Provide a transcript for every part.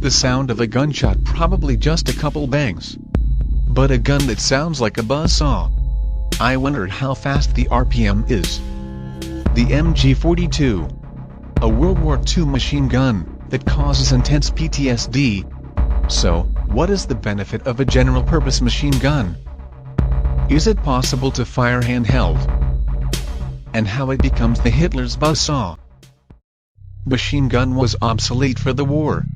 The sound of a gunshot, probably just a couple bangs. But a gun that sounds like a buzzsaw. I wonder how fast the RPM is. The MG42. A World War II machine gun that causes intense PTSD. So, what is the benefit of a general-purpose machine gun? Is it possible to fire handheld? And how it becomes the Hitler's buzzsaw? Machine gun was obsolete for the war.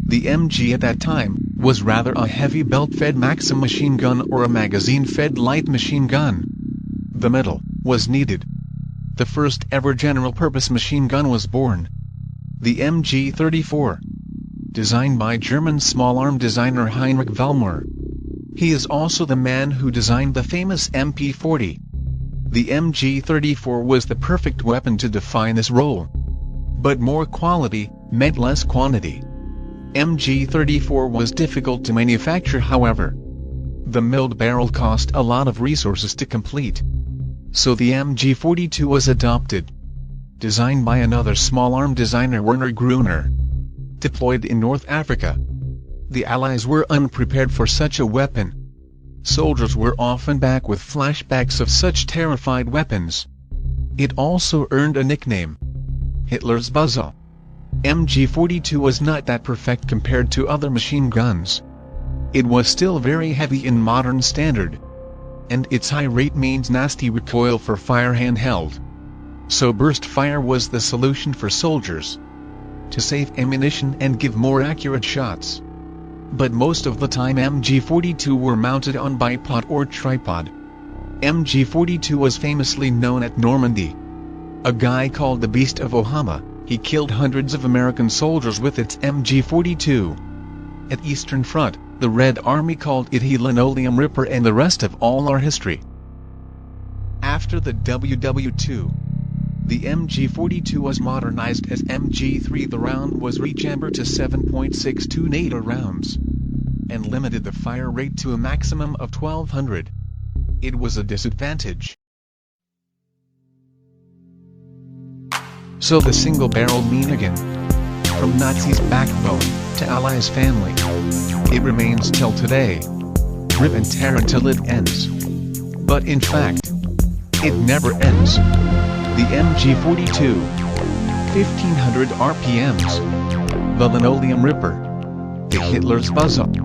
The MG at that time was rather a heavy belt-fed Maxim machine gun or a magazine-fed light machine gun. The metal was needed. The first ever general-purpose machine gun was born. The MG34. Designed by German small-arm designer Heinrich Vollmer. He is also the man who designed the famous MP40. The MG34 was the perfect weapon to define this role. But more quality meant less quantity. MG34 was difficult to manufacture, however. The milled barrel cost a lot of resources to complete. So the MG42 was adopted. Designed by another small-arm designer, Werner Gruner. Deployed in North Africa. The Allies were unprepared for such a weapon. Soldiers were often back with flashbacks of such terrified weapons. It also earned a nickname, Hitler's buzzsaw. MG42 was not that perfect compared to other machine guns. It was still very heavy in modern standard. And its high rate means nasty recoil for fire handheld. So burst fire was the solution for soldiers. To save ammunition and give more accurate shots. But most of the time MG42 were mounted on bipod or tripod. MG42 was famously known at Normandy. A guy called the Beast of Ohama, he killed hundreds of American soldiers with its MG42. At Eastern Front, the Red Army called it the Linoleum Ripper, and the rest of all our history. After the WW2, the MG42 was modernized as MG3. The round was rechambered to 7.62 NATO rounds, and limited the fire rate to a maximum of 1200. It was a disadvantage. So the single-barrel minigun, from Nazi's backbone to Allies' family, it remains till today. Rip and tear until it ends. But in fact, it never ends. The MG42, 1500 RPMs, the Linoleum Ripper, the Hitler's buzzsaw.